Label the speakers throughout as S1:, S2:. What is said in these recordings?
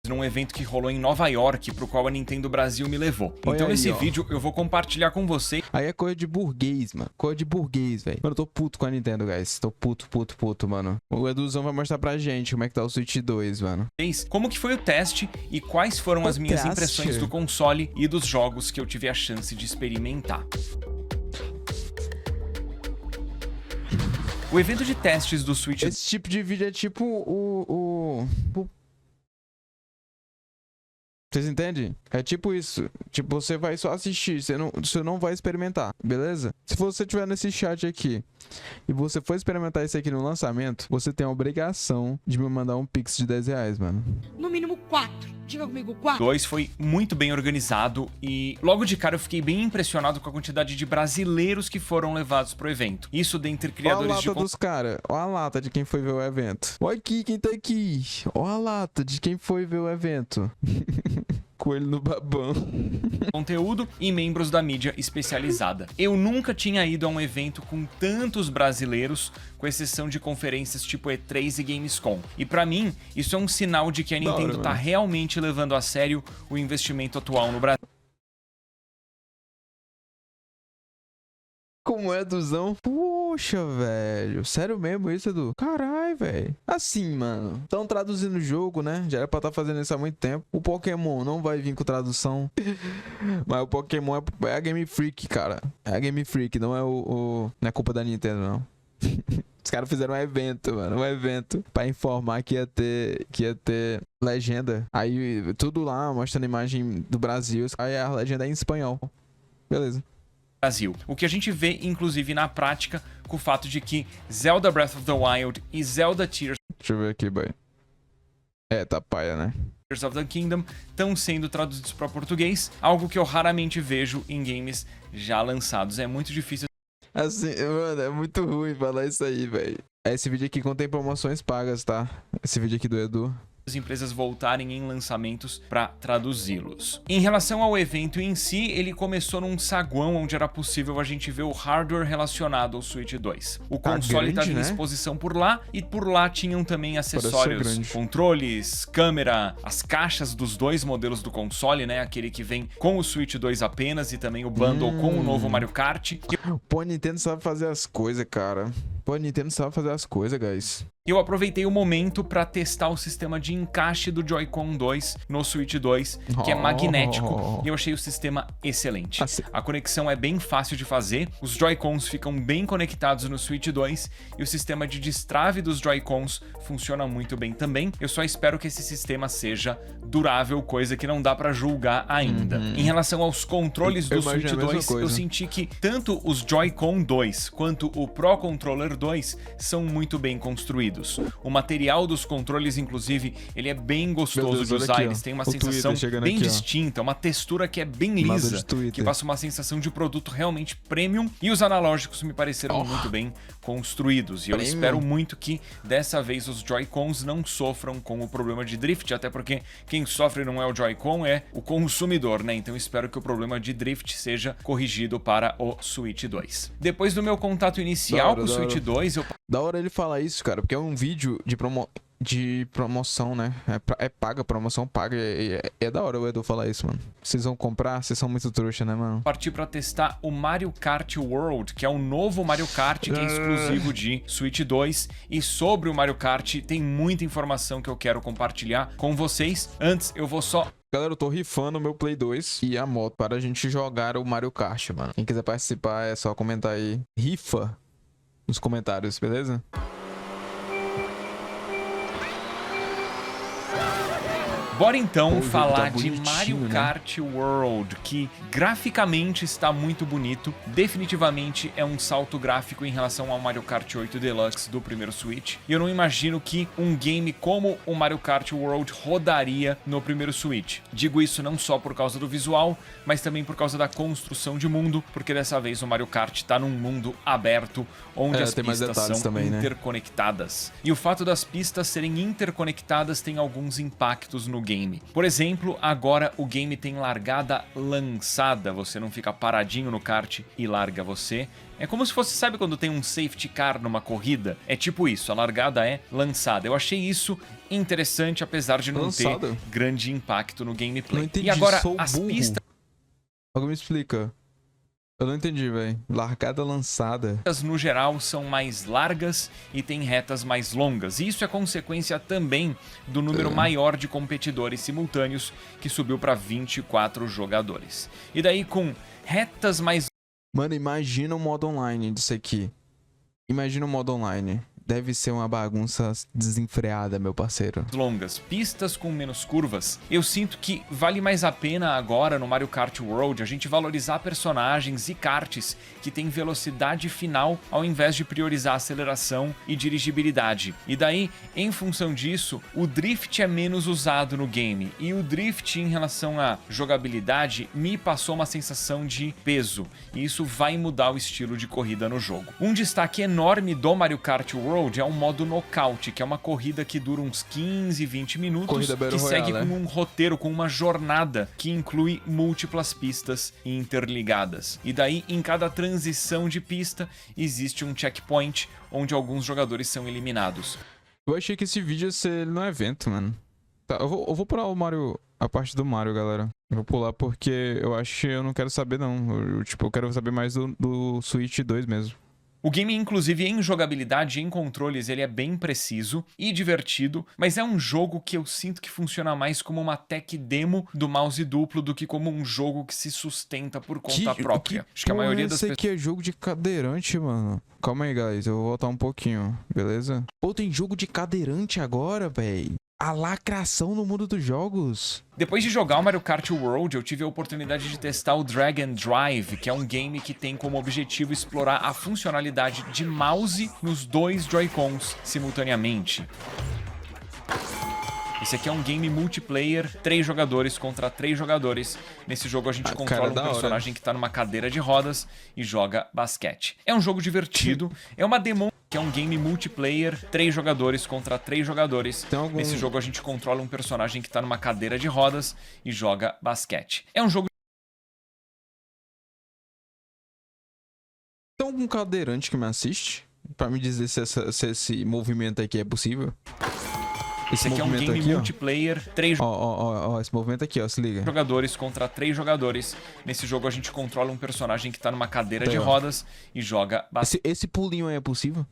S1: num evento que rolou em Nova York, pro qual a Nintendo Brasil me levou. Então
S2: aí,
S1: nesse
S2: ó.
S1: vídeo eu vou compartilhar com vocês.
S2: Aí é coisa de burguês, mano. Coisa de burguês, velho. Mano, eu tô puto com a Nintendo, guys. Tô puto, mano. O Eduzão vai mostrar pra gente como é que tá o Switch 2, mano.
S1: Como que foi o teste e quais foram as minhas impressões do console e dos jogos que eu tive a chance de experimentar. O evento de testes do Switch...
S2: Esse tipo de vídeo é tipo Vocês entendem? É tipo isso. Tipo, você vai só assistir, você não vai experimentar, beleza? Se você estiver nesse chat aqui e você for experimentar isso aqui no lançamento, você tem a obrigação de me mandar um pix de 10 reais, mano.
S3: No mínimo 4. Diga comigo, 4.
S1: 2 foi muito bem organizado e logo de cara eu fiquei bem impressionado com a quantidade de brasileiros que foram levados pro evento. Isso dentre criadores
S2: Ó a lata dos caras. Ó a lata de quem foi ver o evento. Ó aqui quem tá aqui. Ó a lata de quem foi ver o evento. Coelho no babão.
S1: Conteúdo e membros da mídia especializada. Eu nunca tinha ido a um evento com tantos brasileiros, com exceção de conferências tipo E3 e Gamescom. E pra mim, isso é um sinal de que a Nintendo tá realmente levando a sério o investimento atual no Brasil.
S2: Como é, Duzão? Poxa, velho. Sério mesmo isso, Edu? Caralho, velho. Assim, mano. Estão traduzindo o jogo, né? Já era pra estar fazendo isso há muito tempo. O Pokémon não vai vir com tradução. Mas o Pokémon é a Game Freak, cara. É a Game Freak, não é não é culpa da Nintendo, não. Os caras fizeram um evento, mano. Um evento pra informar que ia ter legenda. Aí tudo lá, mostrando a imagem do Brasil. Aí a legenda é em espanhol. Beleza.
S1: Brasil. O que a gente vê, inclusive, na prática, com o fato de que Zelda Breath of the Wild e Zelda Tears
S2: Deixa eu ver aqui, boy. É, tá paia, né?
S1: of the Kingdom estão sendo traduzidos para português, algo que eu raramente vejo em games já lançados. É muito difícil.
S2: Assim, mano, é muito ruim falar isso aí, velho. Esse vídeo aqui contém promoções pagas, tá? Esse vídeo aqui do Edu.
S1: As empresas voltarem em lançamentos para traduzi-los. Em relação ao evento em si, ele começou num saguão onde era possível a gente ver o hardware relacionado ao Switch 2. O console estava em exposição por lá e por lá tinham também acessórios, controles, câmera, as caixas dos dois modelos do console, né? Aquele que vem com o Switch 2 apenas e também o bundle com o novo Mario Kart.
S2: Pô, a Nintendo sabe fazer as coisas, cara. Pô, a Nintendo sabe fazer as coisas, guys.
S1: Eu aproveitei o momento para testar o sistema de encaixe do Joy-Con 2 no Switch 2, que é magnético, e eu achei o sistema excelente. A conexão é bem fácil de fazer, os Joy-Cons ficam bem conectados no Switch 2 e o sistema de destrave dos Joy-Cons funciona muito bem também. Eu só espero que esse sistema seja durável, coisa que não dá para julgar ainda. Em relação aos controles do Switch 2, eu senti que tanto os Joy-Con 2 quanto o Pro Controller 2 são muito bem construídos. O material dos controles, inclusive, ele é bem gostoso de usar, eles têm uma sensação bem distinta, uma textura que é bem lisa, que passa uma sensação de produto realmente premium, e os analógicos me pareceram muito bem construídos, e eu espero muito que dessa vez os Joy-Cons não sofram com o problema de drift, até porque quem sofre não é o Joy-Con, é o consumidor, né? Então espero que o problema de drift seja corrigido para o Switch 2. Depois do meu contato inicial com o Switch 2,
S2: Da hora ele falar isso, cara, porque é um vídeo de promoção, né? É paga, promoção paga. É da hora o Edu falar isso, mano. Vocês vão comprar? Vocês são muito trouxa, né, mano?
S1: Parti pra testar o Mario Kart World, que é o novo Mario Kart, que é exclusivo de Switch 2. E sobre o Mario Kart tem muita informação que eu quero compartilhar com vocês. Antes, eu vou só...
S2: Galera, eu tô rifando o meu Play 2 e a moto para a gente jogar o Mario Kart, mano. Quem quiser participar é só comentar aí. Rifa nos comentários, beleza?
S1: Bora então falar de Mario Kart World, que graficamente está muito bonito. Definitivamente é um salto gráfico em relação ao Mario Kart 8 Deluxe do primeiro Switch. E eu não imagino que um game como o Mario Kart World rodaria no primeiro Switch. Digo isso não só por causa do visual, mas também por causa da construção de mundo, porque dessa vez o Mario Kart está num mundo aberto, onde as pistas são também, interconectadas. E o fato das pistas serem interconectadas tem alguns impactos no game. Por exemplo, agora o game tem largada lançada, você não fica paradinho no kart e larga você. É como se fosse, sabe quando tem um safety car numa corrida? É tipo isso, a largada é lançada. Eu achei isso interessante, apesar de não ter grande impacto no gameplay.
S2: Não entendi,
S1: e agora,
S2: sou
S1: as
S2: burro.
S1: pistas...
S2: Alguém me explica. Eu não entendi, velho. Largada lançada.
S1: No geral são mais largas e tem retas mais longas. E isso é consequência também do número maior de competidores simultâneos, que subiu para 24 jogadores. E daí com retas mais...
S2: Mano, imagina o modo online disso aqui. Imagina o modo online. Deve ser uma bagunça desenfreada, meu parceiro.
S1: longas, pistas com menos curvas. Eu sinto que vale mais a pena agora no Mario Kart World a gente valorizar personagens e karts que têm velocidade final ao invés de priorizar aceleração e dirigibilidade. E daí, em função disso, o drift é menos usado no game. E o drift em relação à jogabilidade me passou uma sensação de peso. E isso vai mudar o estilo de corrida no jogo. Um destaque enorme do Mario Kart World é um modo nocaute, que é uma corrida que dura uns 15, 20 minutos, que segue com um roteiro, com uma jornada que inclui múltiplas pistas interligadas. E daí, em cada transição de pista, existe um checkpoint onde alguns jogadores são eliminados.
S2: Eu achei que esse vídeo ia ser no evento, mano. Tá, eu vou pular o Mario, a parte do Mario, galera. Eu vou pular porque eu acho que eu não quero saber, não. Eu quero saber mais do Switch 2 mesmo.
S1: O game, inclusive, em jogabilidade e em controles, ele é bem preciso e divertido, mas é um jogo que eu sinto que funciona mais como uma tech demo do mouse duplo do que como um jogo que se sustenta por conta própria. Acho que a maioria das pessoas...
S2: Esse aqui é jogo de cadeirante, mano. Calma aí, guys. Eu vou voltar um pouquinho, beleza? Pô, tem jogo de cadeirante agora, véi. A lacração no mundo dos jogos.
S1: Depois de jogar o Mario Kart World, eu tive a oportunidade de testar o Drag and Drive, que é um game que tem como objetivo explorar a funcionalidade de mouse nos dois Joy-Cons simultaneamente. Esse aqui é um game multiplayer, 3 jogadores contra 3 jogadores. Nesse jogo a gente controla um personagem que tá numa cadeira de rodas e joga basquete. É um jogo divertido, é uma demo que é um game multiplayer, 3 jogadores contra 3 jogadores. Nesse jogo a gente controla um personagem que tá numa cadeira de rodas e joga basquete. É um jogo...
S2: Tem algum cadeirante que me assiste? Pra me dizer se esse movimento aqui é possível?
S1: Esse aqui é um game multiplayer, 3
S2: esse movimento aqui, ó, se liga.
S1: jogadores contra 3 jogadores. Nesse jogo a gente controla um personagem que tá numa cadeira de rodas e joga basquete.
S2: Esse pulinho aí é possível?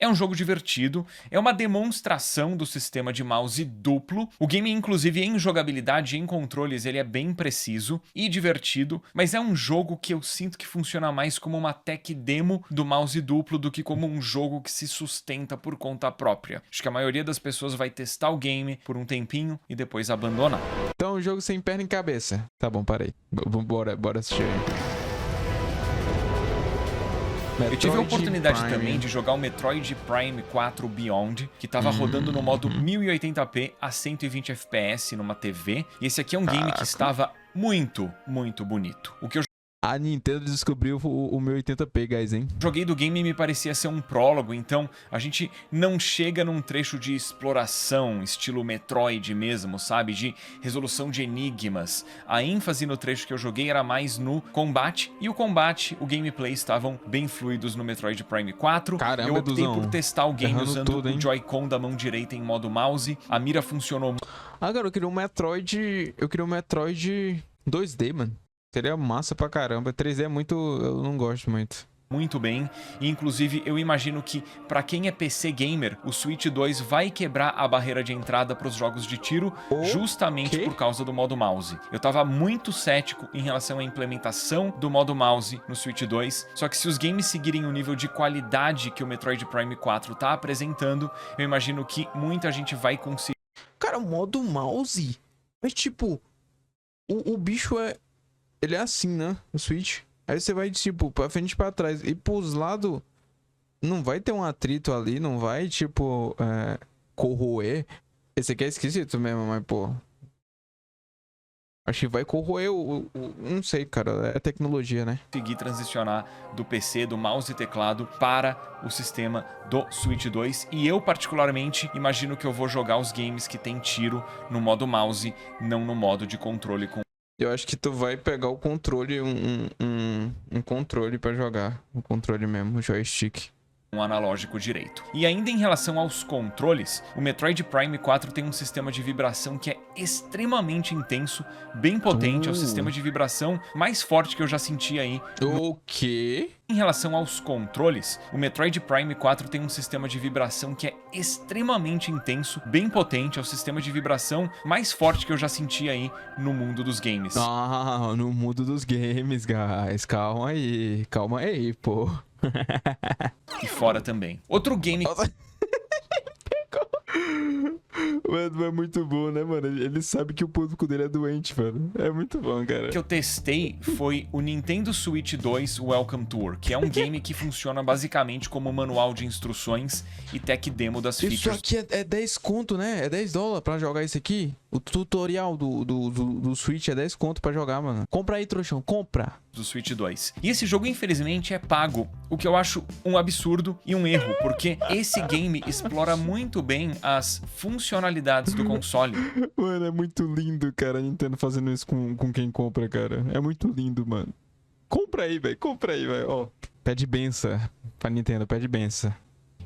S1: É um jogo divertido, é uma demonstração do sistema de mouse duplo. O game, inclusive, em jogabilidade e em controles, ele é bem preciso e divertido, mas é um jogo que eu sinto que funciona mais como uma tech demo do mouse duplo do que como um jogo que se sustenta por conta própria. Acho que a maioria das pessoas vai testar o game por um tempinho e depois abandonar.
S2: Então é um jogo sem perna e cabeça. Tá bom, parei. Bora assistir aí.
S1: Eu tive a oportunidade também de jogar o Metroid Prime 4 Beyond, que tava rodando no modo 1080p a 120 FPS numa TV. E esse aqui é um game que estava muito, muito bonito. O que eu
S2: A Nintendo descobriu o 1080p, guys, hein?
S1: joguei do game me parecia ser um prólogo, então a gente não chega num trecho de exploração, estilo Metroid mesmo, sabe? De resolução de enigmas. A ênfase no trecho que eu joguei era mais no combate, e o combate, o gameplay estavam bem fluidos no Metroid Prime 4.
S2: Caramba,
S1: eu optei por testar o game usando
S2: tudo,
S1: o Joy-Con da mão direita em modo mouse. A mira funcionou.
S2: Ah, cara, eu queria um Metroid 2D, mano. Seria massa pra caramba. 3D é muito... eu não gosto muito
S1: bem, e inclusive eu imagino que para quem é PC gamer, o Switch 2 vai quebrar a barreira de entrada para os jogos de tiro justamente por causa do modo mouse. Eu tava muito cético em relação à implementação do modo mouse no Switch 2, só que se os games seguirem o nível de qualidade que o Metroid Prime 4 tá apresentando, eu imagino que muita gente vai conseguir.
S2: Cara, o modo mouse? Mas tipo, o bicho ele é assim, né? O Switch. Aí você vai, tipo, pra frente e pra trás. E pros lados, não vai ter um atrito ali, não vai, tipo, corroer. Esse aqui é esquisito mesmo, mas, pô, Acho que vai corroer não sei, cara. É tecnologia, né?
S1: Consegui transicionar do PC, do mouse e teclado para o sistema do Switch 2. E eu, particularmente, imagino que eu vou jogar os games que tem tiro no modo mouse, não no modo de controle com...
S2: Eu acho que tu vai pegar o controle, um controle pra jogar. O controle mesmo, o joystick.
S1: Um analógico direito. E ainda em relação aos controles, o Metroid Prime 4 tem um sistema de vibração que é extremamente intenso, bem potente, é o sistema de vibração mais forte que eu já senti aí.
S2: O quê?
S1: Em relação aos controles, o Metroid Prime 4 tem um sistema de vibração que é extremamente intenso, bem potente, é o sistema de vibração mais forte que eu já senti aí no mundo dos games.
S2: Ah, no mundo dos games, guys. Calma aí, pô.
S1: E fora também. Outro game...
S2: Mano, é muito bom, né, mano? Ele sabe que o público dele é doente, mano. É muito bom, cara.
S1: O que eu testei foi o Nintendo Switch 2 Welcome Tour, que é um game que funciona basicamente como manual de instruções e tech demo das
S2: Isso
S1: features.
S2: aqui é 10 conto, né? É 10 dólares pra jogar isso aqui. O tutorial do Switch é 10 conto pra jogar, mano. Compra aí, trouxão. Compra.
S1: Do Switch 2. E esse jogo, infelizmente, é pago, o que eu acho um absurdo e um erro, porque esse game explora muito bem as funcionalidades do console.
S2: Mano, é muito lindo, cara, a Nintendo fazendo isso com quem compra, cara. É muito lindo, mano. Compra aí, velho. Ó, pede benção pra Nintendo, pede benção.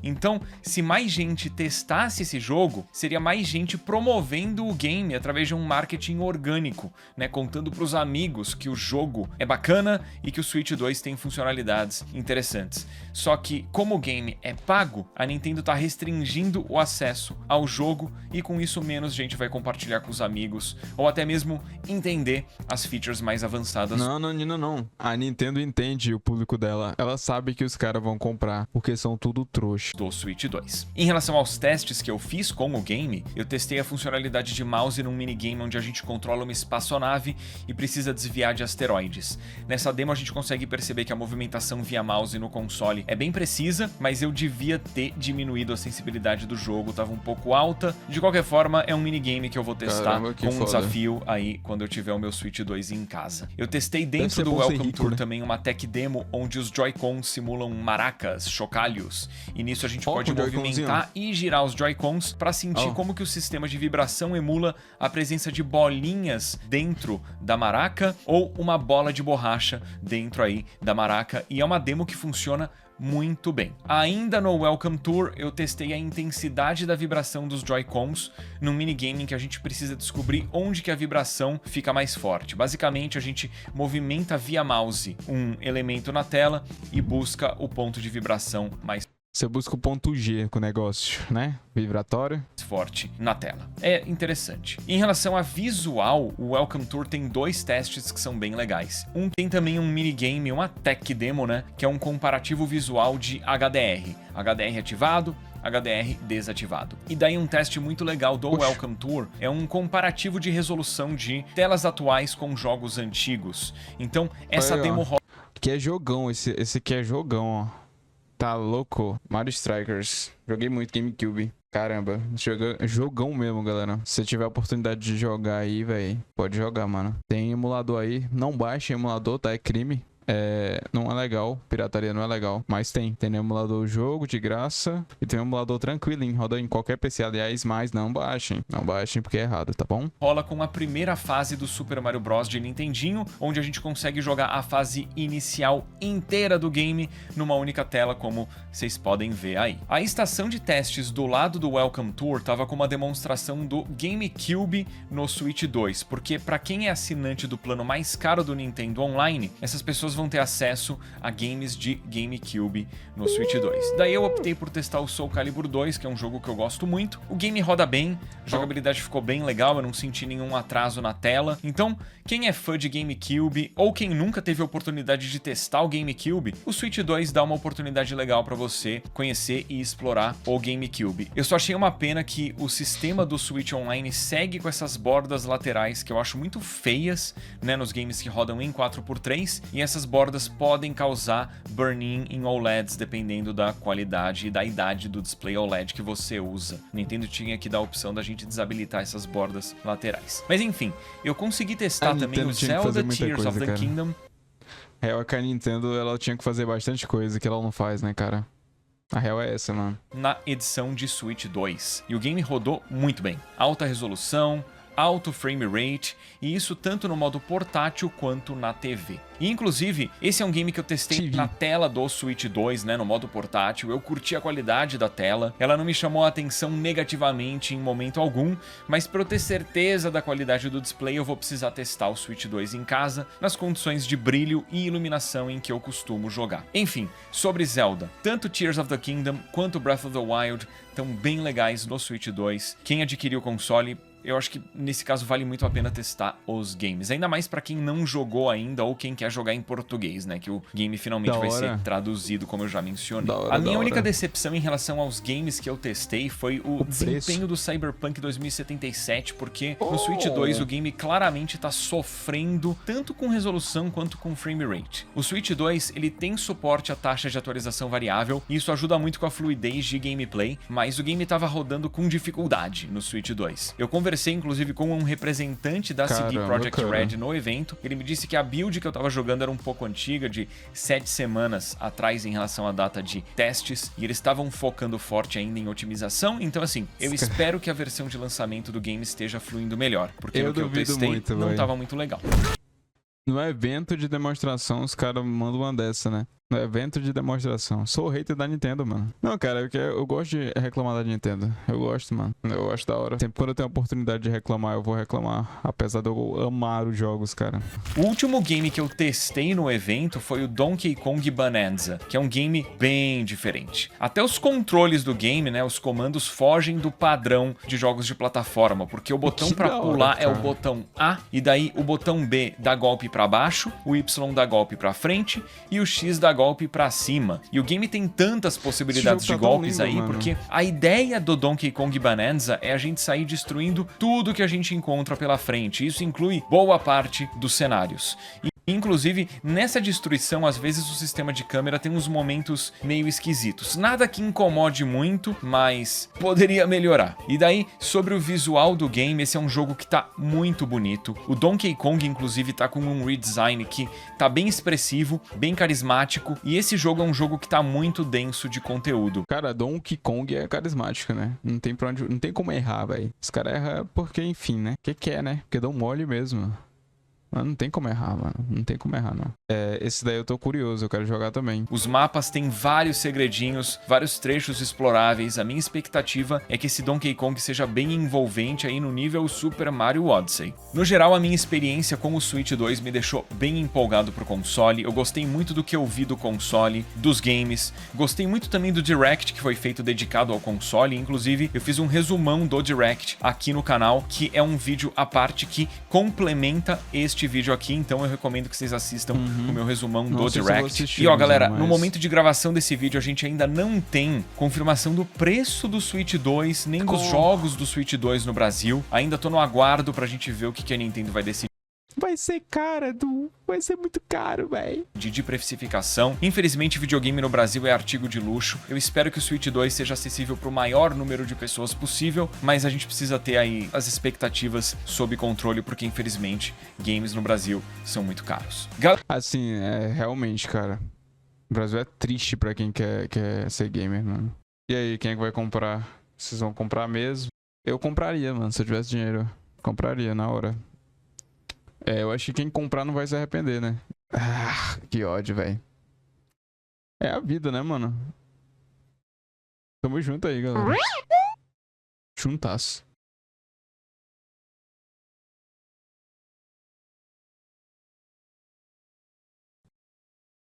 S1: Então, se mais gente testasse esse jogo, seria mais gente promovendo o game através de um marketing orgânico, né? Contando pros amigos que o jogo é bacana e que o Switch 2 tem funcionalidades interessantes. Só que, como o game é pago, a Nintendo tá restringindo o acesso ao jogo e com isso menos gente vai compartilhar com os amigos ou até mesmo entender as features mais avançadas.
S2: Não. A Nintendo entende o público dela. Ela sabe que os caras vão comprar, porque são tudo trouxa.
S1: Do Switch 2. Em relação aos testes que eu fiz com o game, eu testei a funcionalidade de mouse num minigame onde a gente controla uma espaçonave e precisa desviar de asteroides. Nessa demo a gente consegue perceber que a movimentação via mouse no console é bem precisa, mas eu devia ter diminuído a sensibilidade do jogo, tava um pouco alta. De qualquer forma, é um minigame que eu vou testar com um desafio aí quando eu tiver o meu Switch 2 em casa. Eu testei dentro do Welcome Tour também uma tech demo onde os Joy-Cons simulam maracas, chocalhos, e nisso a gente pode movimentar e girar os Joy-Cons para sentir como que o sistema de vibração emula a presença de bolinhas dentro da maraca ou uma bola de borracha dentro aí da maraca, e é uma demo que funciona muito bem. Ainda no Welcome Tour, eu testei a intensidade da vibração dos Joy-Cons num minigame em que a gente precisa descobrir onde que a vibração fica mais forte. Basicamente, a gente movimenta via mouse um elemento na tela e busca o ponto de vibração mais
S2: Você busca o ponto G com o negócio, né? Vibratório.
S1: forte na tela. É interessante. Em relação a visual, o Welcome Tour tem 2 testes que são bem legais. Tem também um minigame, uma tech demo, né? Que é um comparativo visual de HDR. HDR ativado, HDR desativado. E daí um teste muito legal do Welcome Tour é um comparativo de resolução de telas atuais com jogos antigos. Então, essa demo rola...
S2: Que é jogão, esse aqui é jogão, ó. Tá louco? Mario Strikers. Joguei muito GameCube. Caramba, jogão mesmo, galera. Se você tiver a oportunidade de jogar aí, velho, pode jogar, mano. Tem emulador aí. Não baixe emulador, tá? É crime. Não é legal, pirataria não é legal, mas tem no emulador o jogo de graça e tem um emulador tranquilo, roda em qualquer PC, aliás, mas não baixem porque é errado, tá bom?
S1: Rola com a primeira fase do Super Mario Bros de Nintendinho, onde a gente consegue jogar a fase inicial inteira do game numa única tela, como vocês podem ver aí. A estação de testes do lado do Welcome Tour tava com uma demonstração do GameCube no Switch 2, porque para quem é assinante do plano mais caro do Nintendo Online, essas pessoas vão ter acesso a games de GameCube no Switch 2. Daí eu optei por testar o Soul Calibur 2, que é um jogo que eu gosto muito. O game roda bem, a jogabilidade ficou bem legal, eu não senti nenhum atraso na tela. Então, quem é fã de GameCube ou quem nunca teve a oportunidade de testar o GameCube, o Switch 2 dá uma oportunidade legal para você conhecer e explorar o GameCube. Eu só achei uma pena que o sistema do Switch Online segue com essas bordas laterais que eu acho muito feias, né, nos games que rodam em 4x3, e essas bordas podem causar burn-in em OLEDs, dependendo da qualidade e da idade do display OLED que você usa. O Nintendo tinha que dar a opção da gente desabilitar essas bordas laterais. Mas enfim, eu consegui testar também o Zelda Tears of the Kingdom.
S2: É que a Nintendo, ela tinha que fazer bastante coisa que ela não faz, né, cara? A real é essa, mano.
S1: Na edição de Switch 2. E o game rodou muito bem. Alta resolução, alto frame rate, e isso tanto no modo portátil quanto na TV. E inclusive, esse é um game que eu testei na tela do Switch 2, né, no modo portátil. Eu curti a qualidade da tela, ela não me chamou a atenção negativamente em momento algum, mas para eu ter certeza da qualidade do display, eu vou precisar testar o Switch 2 em casa, nas condições de brilho e iluminação em que eu costumo jogar. Enfim, sobre Zelda, tanto Tears of the Kingdom quanto Breath of the Wild estão bem legais no Switch 2. Quem adquiriu o console, eu acho que nesse caso vale muito a pena testar os games. Ainda mais pra quem não jogou ainda ou quem quer jogar em português, né? Que o game finalmente vai ser traduzido, como eu já mencionei. A minha única decepção em relação aos games que eu testei foi o desempenho do Cyberpunk 2077, porque no Switch 2 o game claramente tá sofrendo tanto com resolução quanto com frame rate. O Switch 2, ele tem suporte à taxa de atualização variável, e isso ajuda muito com a fluidez de gameplay, mas o game tava rodando com dificuldade no Switch 2. Eu conversei inclusive com um representante da CD Projekt Red no evento. Ele me disse que a build que eu tava jogando era um pouco antiga, de 7 semanas atrás em relação à data de testes, e eles estavam focando forte ainda em otimização. Então assim, eu espero que a versão de lançamento do game esteja fluindo melhor, porque no que eu testei não tava muito legal.
S2: No evento de demonstração, os caras mandam uma dessa, né? No evento de demonstração. Sou o hater da Nintendo, mano. Não, cara, eu gosto de reclamar da Nintendo. Eu gosto, mano. Eu acho da hora. Sempre quando eu tenho a oportunidade de reclamar, eu vou reclamar. Apesar de eu amar os jogos, cara.
S1: O último game que eu testei no evento foi o Donkey Kong Bonanza, que é um game bem diferente. Até os controles do game, né, os comandos fogem do padrão de jogos de plataforma, porque o botão pra pular é o botão A, e daí o botão B dá golpe pra baixo, o Y dá golpe pra frente, e o X dá golpe pra cima. E o game tem tantas possibilidades de golpes aí, mano, porque a ideia do Donkey Kong Bonanza é a gente sair destruindo tudo que a gente encontra pela frente. Isso inclui boa parte dos cenários. Inclusive, nessa destruição, às vezes o sistema de câmera tem uns momentos meio esquisitos. Nada que incomode muito, mas poderia melhorar. E daí, sobre o visual do game, esse é um jogo que tá muito bonito. O Donkey Kong, inclusive, tá com um redesign que tá bem expressivo, bem carismático, e esse jogo é um jogo que tá muito denso de conteúdo.
S2: Cara, Donkey Kong é carismático, né? Não tem como errar, velho. Os caras erram porque, enfim, né? Que quer, né? Porque dão mole mesmo. Mas não tem como errar, mano. Não tem como errar, não. Esse daí eu tô curioso, eu quero jogar também.
S1: Os mapas têm vários segredinhos, vários trechos exploráveis. A minha expectativa é que esse Donkey Kong seja bem envolvente aí no nível Super Mario Odyssey. No geral, a minha experiência com o Switch 2 me deixou bem empolgado pro console. Eu gostei muito do que eu vi do console, dos games. Gostei muito também do Direct, que foi feito dedicado ao console. Inclusive, eu fiz um resumão do Direct aqui no canal, que é um vídeo à parte que complementa este vídeo aqui, então eu recomendo que vocês assistam o meu resumão do Direct. E ó, galera, no momento de gravação desse vídeo a gente ainda não tem confirmação do preço do Switch 2, nem dos jogos do Switch 2 no Brasil. Ainda tô no aguardo pra gente ver o que a Nintendo vai decidir.
S2: Vai ser caro, Edu. Vai ser muito caro, velho.
S1: De precificação. Infelizmente, videogame no Brasil é artigo de luxo. Eu espero que o Switch 2 seja acessível para o maior número de pessoas possível, mas a gente precisa ter aí as expectativas sob controle, porque infelizmente, games no Brasil são muito caros.
S2: Assim, realmente, cara. O Brasil é triste pra quem quer ser gamer, mano. E aí, quem é que vai comprar? Vocês vão comprar mesmo? Eu compraria, mano. Se eu tivesse dinheiro, compraria na hora. Eu acho que quem comprar não vai se arrepender, né? Ah, que ódio, velho. É a vida, né, mano? Tamo junto aí, galera. Juntasso.